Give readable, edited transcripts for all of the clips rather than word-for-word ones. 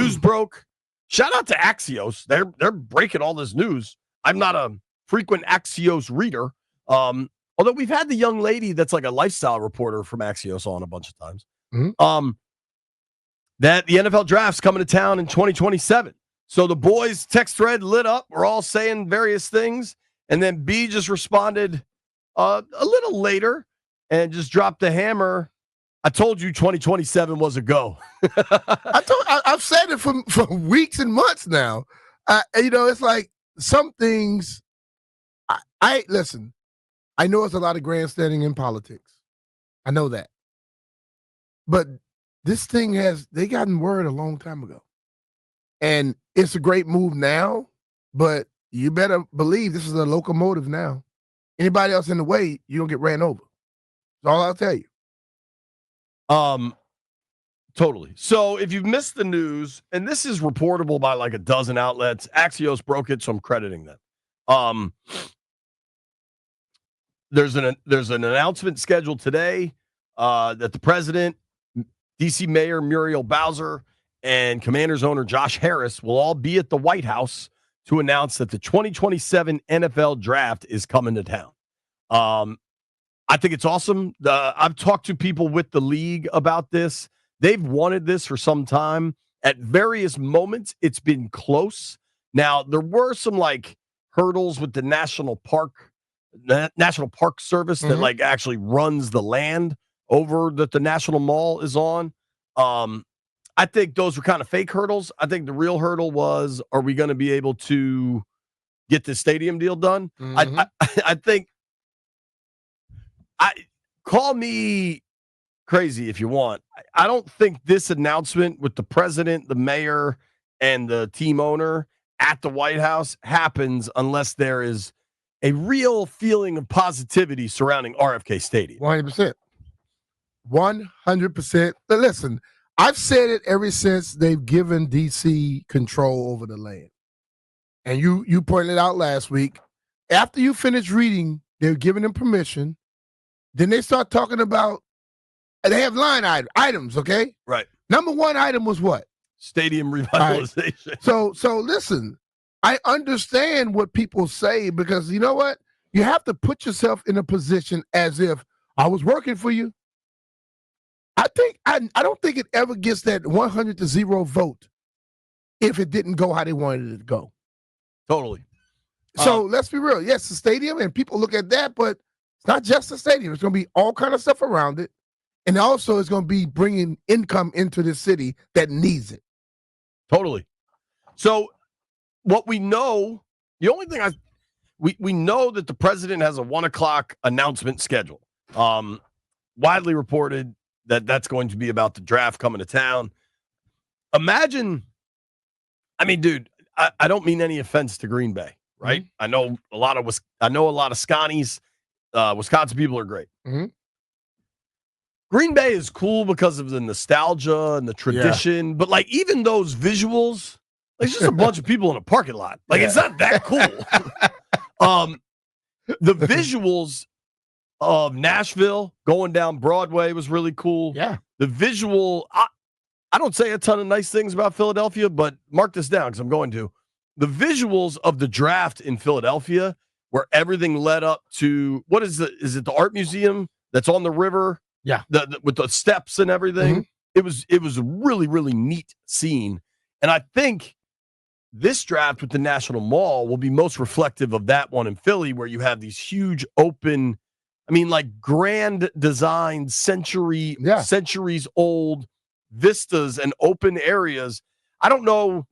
news broke. Shout out to Axios. They're breaking all this news. I'm not a frequent Axios reader. Although we've had the young lady that's like a lifestyle reporter from Axios on a bunch of times. Mm-hmm. That the NFL draft's coming to town in 2027. So the boys' text thread lit up. We're all saying various things. And then B just responded a little later and just dropped the hammer. I told you 2027 was a go. I've said it for weeks and months now. It's like some things. I listen. I know it's a lot of grandstanding in politics. I know that, but this thing they gotten word a long time ago, and it's a great move now. But you better believe this is a locomotive now. Anybody else in the way, you don't get ran over. That's all I'll tell you. Totally. So if you've missed the news, and this is reportable by like a dozen outlets, Axios broke it, so I'm crediting them. There's an announcement scheduled today that the president, DC Mayor Muriel Bowser, and Commanders owner Josh Harris will all be at the White House to announce that the 2027 NFL draft is coming to town. I think it's awesome. I've talked to people with the league about this. They've wanted this for some time. At various moments, it's been close. Now, there were some like hurdles with the National Park Service that like actually runs the land over that the National Mall is on. I think those were kind of fake hurdles. I think the real hurdle was, are we going to be able to get the stadium deal done? I think call me crazy if you want. I don't think this announcement with the president, the mayor, and the team owner at the White House happens unless there is a real feeling of positivity surrounding RFK Stadium. 100%. 100%. But listen, I've said it ever since they've given DC control over the land. And you pointed it out last week. After you finish reading, they're giving them permission. Then they start talking about, they have line items, okay? Right. Number one item was what? Stadium revitalization. Right. So listen, I understand what people say because you know what? You have to put yourself in a position as if I was working for you. I don't think it ever gets that 100-0 vote if it didn't go how they wanted it to go. Totally. So let's be real. Yes, the stadium, and people look at that, but it's not just the stadium. It's going to be all kind of stuff around it. And also it's going to be bringing income into the city that needs it. Totally. So what we know, the only thing we know that the president has a 1:00 announcement schedule. Widely reported that that's going to be about the draft coming to town. Imagine, I mean, dude, I don't mean any offense to Green Bay, right? I know a lot of Scotties. Wisconsin people are great. Green Bay is cool because of the nostalgia and the tradition, but like even those visuals, like, it's just a bunch of people in a parking lot. Like it's not that cool. The visuals of Nashville going down Broadway was really cool. Yeah. The visual, I don't say a ton of nice things about Philadelphia, but mark this down because I'm going to. The visuals of the draft in Philadelphia, where everything led up to, is it the art museum that's on the river? Yeah. With the steps and everything. It was a really, really neat scene. And I think this draft with the National Mall will be most reflective of that one in Philly, where you have these huge open, I mean, like grand design, centuries old vistas and open areas. I don't know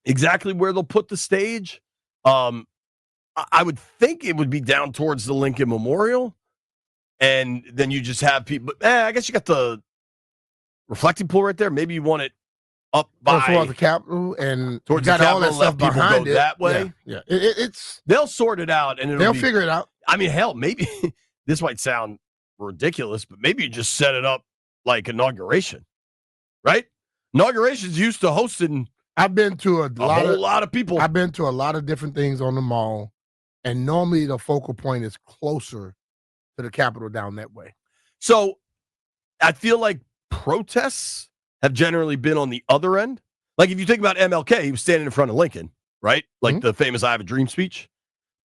exactly where they'll put the stage. I would think it would be down towards the Lincoln Memorial. And then you just have people. I guess you got the reflecting pool right there. Maybe you want it up by towards the Capitol and towards got the all that stuff behind it that way. Yeah. It's they'll sort it out and they'll figure it out. I mean, hell, maybe this might sound ridiculous, but maybe you just set it up like Inauguration, right? Inauguration's used to hosting. I've been to a lot of people. I've been to a lot of different things on the mall, and normally the focal point is closer to the Capitol down that way. So I feel like protests have generally been on the other end. Like, if you think about MLK, he was standing in front of Lincoln, right? Like the famous I Have a Dream speech.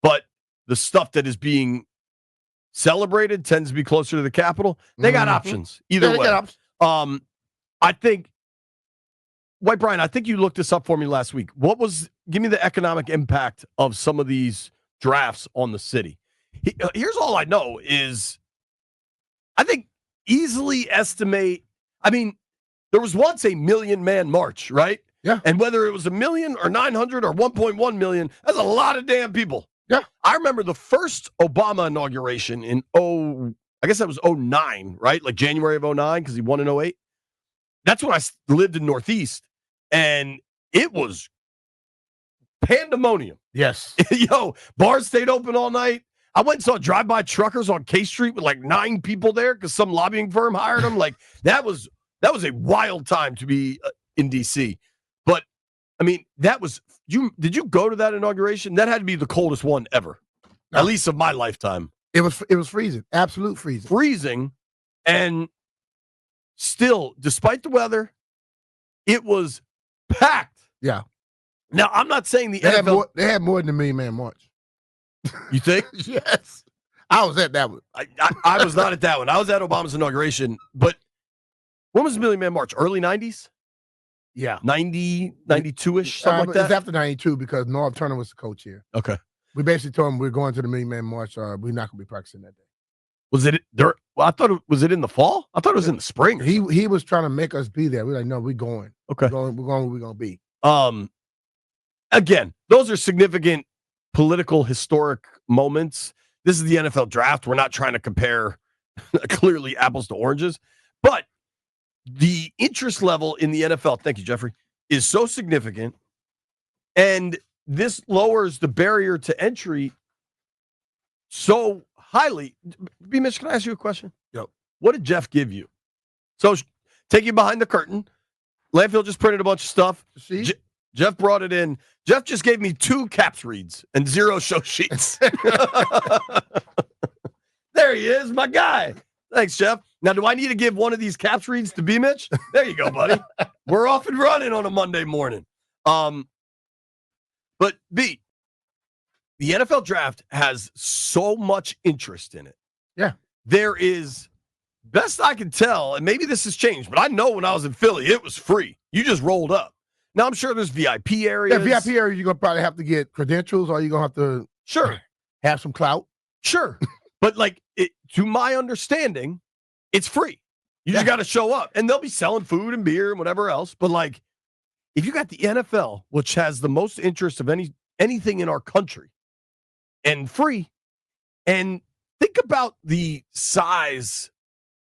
But the stuff that is being celebrated tends to be closer to the Capitol. They got options either way. I think, White Brian, I think you looked this up for me last week. Give me the economic impact of some of these drafts on the city. Here's all I know is, I think easily estimate, there was once a million-man march, right? Yeah. And whether it was 1 million or 900 or 1.1 million, that's a lot of damn people. Yeah. I remember the first Obama inauguration in I guess that was 09, right? Like January of 09, because he won in 08. That's when I lived in Northeast, and it was pandemonium. Yes. Bars stayed open all night. I went and saw drive-by truckers on K Street with like 9 people there because some lobbying firm hired them. Like, that was a wild time to be in D.C. But, did you go to that inauguration? That had to be the coldest one ever, at least of my lifetime. It was freezing, absolute freezing. Freezing, and still, despite the weather, it was packed. Yeah. Now, I'm not saying the NFL... They had more than a million-man march. You think? Yes. I was at that one. I was not at that one. I was at Obama's inauguration, but when was the Million Man March? Early 90s? Yeah. 90, 92-ish, something like that? It's after 92 because Norv Turner was the coach here. Okay. We basically told him we're going to the Million Man March. We're not going to be practicing that day. Was it there? Well, I thought was it in the fall? I thought it was in the spring. He was trying to make us be there. We're like, no, we're going. Okay. We're going where we're going to be. Again, those are significant political, historic moments. This is the NFL draft. We're not trying to compare clearly apples to oranges, but the interest level in the NFL, thank you, Jeffrey, is so significant, and this lowers the barrier to entry so highly. BMItch, can I ask you a question? Yep. What did Jeff give you? So, take you behind the curtain. Landfill just printed a bunch of stuff. See? Jeff brought it in. Jeff just gave me 2 caps reads and 0 show sheets. There he is, my guy. Thanks, Jeff. Now, do I need to give one of these caps reads to BMItch? There you go, buddy. We're off and running on a Monday morning. But B, the NFL draft has so much interest in it. Yeah. There is, best I can tell, and maybe this has changed, but I know when I was in Philly, it was free. You just rolled up. Now, I'm sure there's VIP areas. Yeah, VIP areas, you're going to probably have to get credentials or you're going to have to have some clout. Sure. But, to my understanding, it's free. You just got to show up. And they'll be selling food and beer and whatever else. But, if you got the NFL, which has the most interest of anything in our country, and free, and think about the size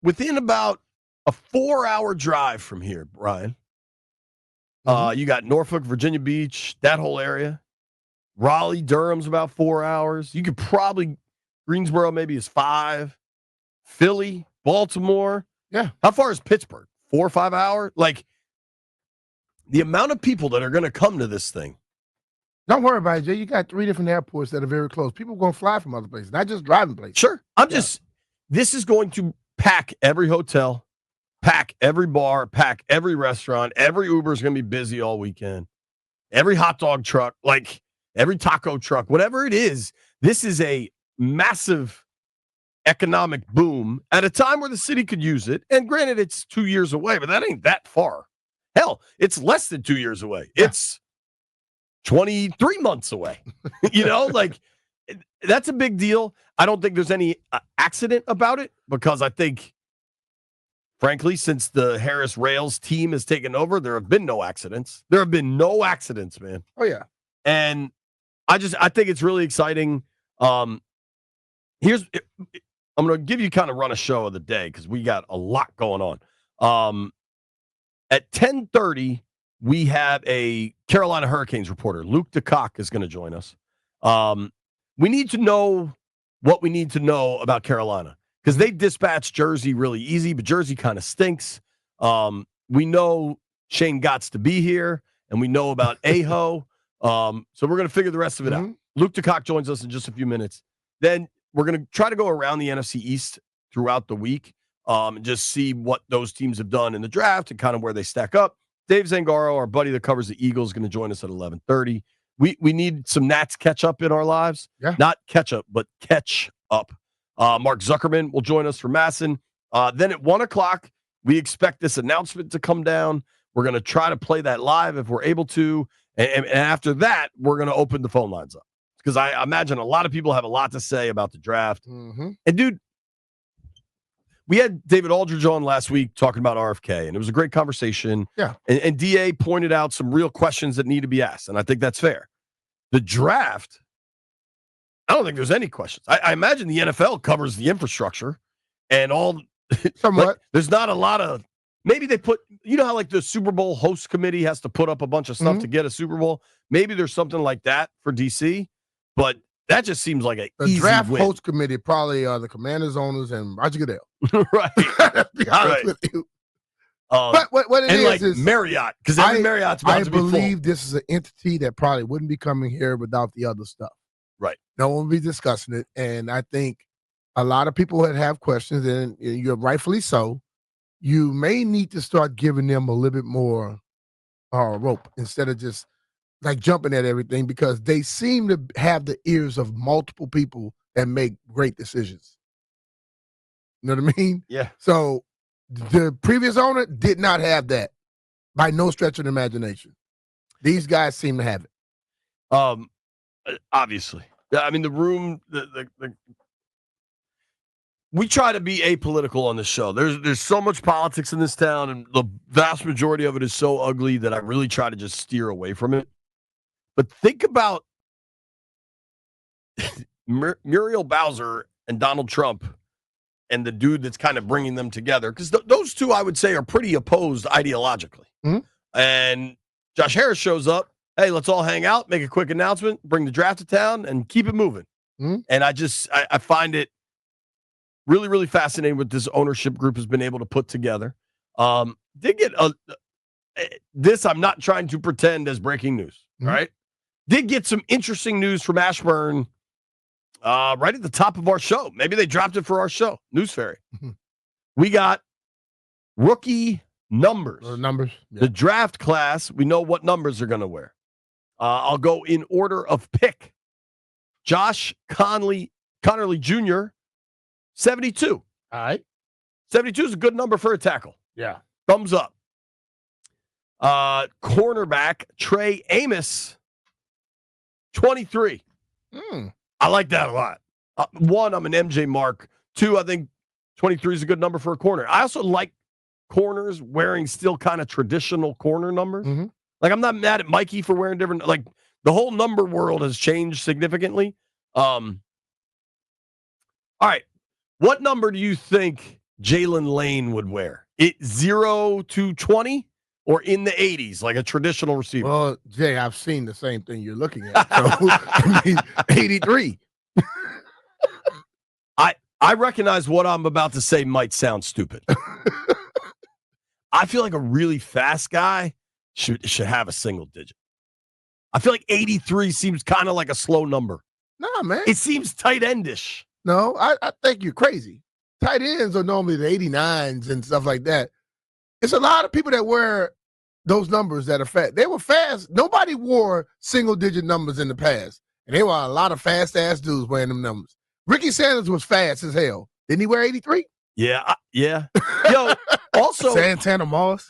within about a 4-hour drive from here, Brian. You got Norfolk, Virginia Beach, that whole area. Raleigh, Durham's about 4 hours. You could probably, Greensboro maybe is 5. Philly, Baltimore. Yeah. How far is Pittsburgh? 4 or 5 hours? The amount of people that are going to come to this thing. Don't worry about it, Jay. You got 3 different airports that are very close. People are going to fly from other places, not just driving places. Sure. This is going to pack every hotel, pack every bar, pack every restaurant. Every Uber is going to be busy all weekend. Every hot dog truck, every taco truck, whatever it is, this is a massive economic boom at a time where the city could use it. And granted, it's 2 years away, but that ain't that far. Hell, it's less than 2 years away. Yeah. It's 23 months away. That's a big deal. I don't think there's any accident about it because I think, frankly, since the Harris Rails team has taken over, there have been no accidents. There have been no accidents, man. Oh, yeah. And I think it's really exciting. I'm going to give you kind of run a show of the day because we got a lot going on. At 10:30, we have a Carolina Hurricanes reporter. Luke DeCock is going to join us. We need to know what we need to know about Carolina because they dispatched Jersey really easy, but Jersey kind of stinks. We know Shane Gotts to be here, and we know about Aho. So we're going to figure the rest of it out. Luke DeCock joins us in just a few minutes. Then we're going to try to go around the NFC East throughout the week and just see what those teams have done in the draft and kind of where they stack up. Dave Zangaro, our buddy that covers the Eagles, is going to join us at 11:30. We need some Nats catch up in our lives. Yeah. Not catch up, but catch up. Mark Zuckerman will join us for Masson. Then at 1 o'clock, we expect this announcement to come down. We're going to try to play that live if we're able to. And after that, we're going to open the phone lines up. Because I imagine a lot of people have a lot to say about the draft. Mm-hmm. And, dude, we had David Aldridge on last week talking about RFK, and it was a great conversation. Yeah. And DA pointed out some real questions that need to be asked, and I think that's fair. The draft, I don't think there's any questions. I imagine the NFL covers the infrastructure and all. Somewhat. Like, there's not a lot of, maybe they put, you know how like the Super Bowl host committee has to put up a bunch of stuff to get a Super Bowl? Maybe there's something like that for DC, but that just seems like a easy draft win. host committee probably are the Commanders, owners, and Roger Goodell. Right. To be honest with you. But what it is Marriott, because every Marriott's about to be full. I believe this is an entity that probably wouldn't be coming here without the other stuff. Right. No one will be discussing it, and I think a lot of people would have questions, and you're rightfully so. You may need to start giving them a little bit more rope instead of just like jumping at everything, because they seem to have the ears of multiple people that make great decisions. You know what I mean? Yeah. So the previous owner did not have that by no stretch of the imagination. These guys seem to have it. Obviously. I mean, the room, we try to be apolitical on this show. There's so much politics in this town, and the vast majority of it is so ugly that I really try to just steer away from it. But think about Muriel Bowser and Donald Trump and the dude that's kind of bringing them together, because those two, I would say, are pretty opposed ideologically. Mm-hmm. And Josh Harris shows up. Hey, let's all hang out, make a quick announcement, bring the draft to town, and keep it moving. Mm-hmm. And I find it really, really fascinating what this ownership group has been able to put together. Did get this, I'm not trying to pretend as breaking news, right? Did get some interesting news from Ashburn right at the top of our show. Maybe they dropped it for our show, News Fairy. We got rookie numbers. Numbers. Yeah. The draft class, we know what numbers they're going to wear. I'll go in order of pick. Josh Connerly Jr., 72. All right. 72 is a good number for a tackle. Yeah. Thumbs up. Cornerback Trey Amos, 23. I like that a lot. One, I'm an MJ mark. Two, I think 23 is a good number for a corner. I also like corners wearing still kind of traditional corner numbers. Mm-hmm. Like, I'm not mad at Mikey for wearing different, like, the whole number world has changed significantly. All right. What number do you think Jaylen Lane would wear? 0 to 20 or in the 80s, like a traditional receiver? Well, Jay, I've seen the same thing you're looking at. So, I mean, 83. I recognize what I'm about to say might sound stupid. I feel like a really fast guy should have a single digit. I feel like 83 seems kind of like a slow number. Nah, man. It seems tight endish. No, I think you're crazy. Tight ends are normally the 89s and stuff like that. It's a lot of people that wear those numbers that are fast. They were fast. Nobody wore single-digit numbers in the past. And there were a lot of fast-ass dudes wearing them numbers. Ricky Sanders was fast as hell. Didn't he wear 83? Yeah, yeah. Yo, also Santana Moss,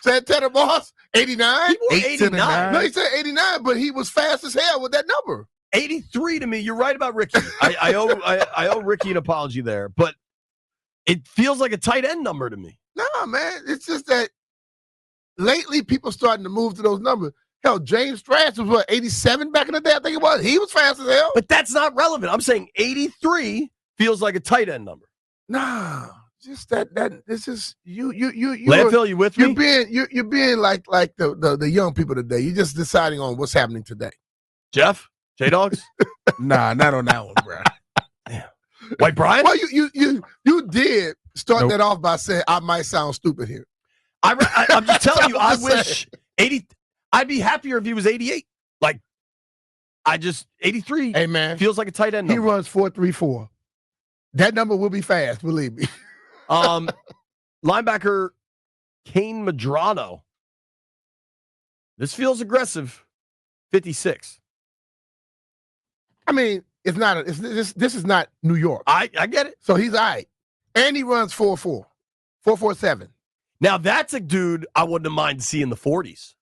89. 89. No, he said 89, but he was fast as hell with that number. 83 to me. You're right about Ricky. I owe Ricky an apology there, but it feels like a tight end number to me. Nah, man. It's just that lately people starting to move to those numbers. Hell, James Strass was what, 87 back in the day? I think it was. He was fast as hell. But that's not relevant. I'm saying 83 feels like a tight end number. Nah, just that this is you. Landfill, you with me? You're being like the young people today. You're just deciding on what's happening today. Jeff, J-Dogs? Nah, not on that one, bro. Damn. White Brian? Well, you did start that off by saying I might sound stupid here. I'm just telling you. I wish 80. I'd be happier if he was 88. Like, 83. Hey man, feels like a tight end number. He runs 4.34. That number will be fast, believe me. Linebacker Kane Madano, This feels aggressive. 56. I mean, it's not. This is not New York. I get it. So he's all right. And he runs 4.4, 4.47. Now, that's a dude I wouldn't mind seeing the 40s.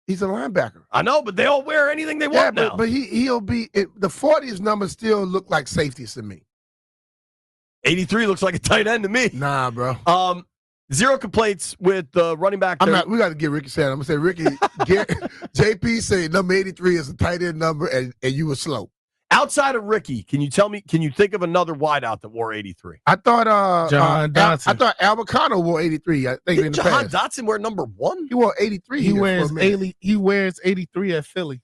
He's a linebacker. I know, but they all wear anything they want now. But he'll be the 40s numbers still look like safeties to me. 83 looks like a tight end to me. Nah, bro. 0 complaints with the running back. We got to get Ricky Sanders. I'm gonna say Ricky. JP said number 83 is a tight end number, and you were slow. Outside of Ricky, can you tell me? Can you think of another wideout that wore 83? I thought John Dotson. I thought Albacano wore 83. I think in the John past. Dotson wear number 1. He wore 83. He wears 83 at Philly.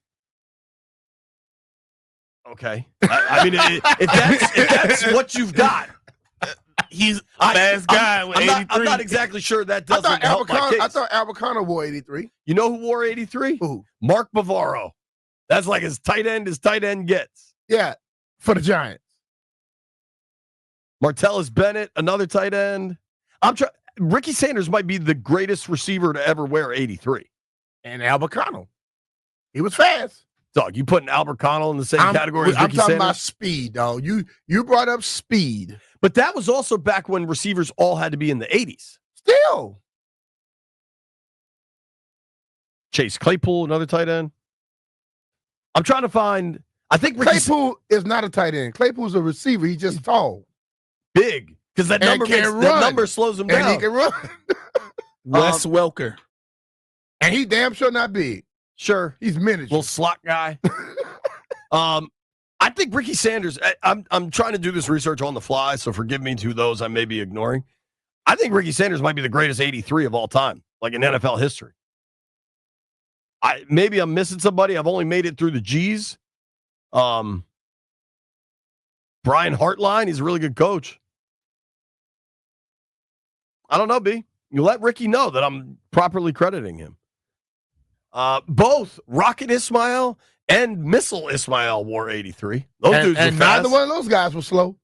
Okay, I mean, if that's what you've got, he's a fast guy with 83. I'm not exactly sure that doesn't help my case. I thought Albacano wore 83. You know who wore 83? Who? Mark Bavaro. That's like as tight end gets. Yeah, for the Giants. Martellus Bennett, another tight end. Ricky Sanders might be the greatest receiver to ever wear 83. And Albacano. He was fast. Dog, you putting Albert Connell in the same category as Ricky Sanders? I'm talking about speed, dog. You brought up speed. But that was also back when receivers all had to be in the 80s. Still. Chase Claypool, another tight end. I'm trying to find. I think Claypool is not a tight end. Claypool's a receiver. He's just tall. Big. Because that number slows him down. And he can run. Wes Welker. And he damn sure not big. Sure. He's miniature. Little slot guy. I think Ricky Sanders, I'm trying to do this research on the fly, so forgive me to those I may be ignoring. I think Ricky Sanders might be the greatest 83 of all time, like in NFL history. Maybe I'm missing somebody. I've only made it through the G's. Brian Hartline, he's a really good coach. I don't know, B. You let Ricky know that I'm properly crediting him. Both Rocket Ismail and Missile Ismail wore 83. Those dudes were fast. Neither one of those guys were slow.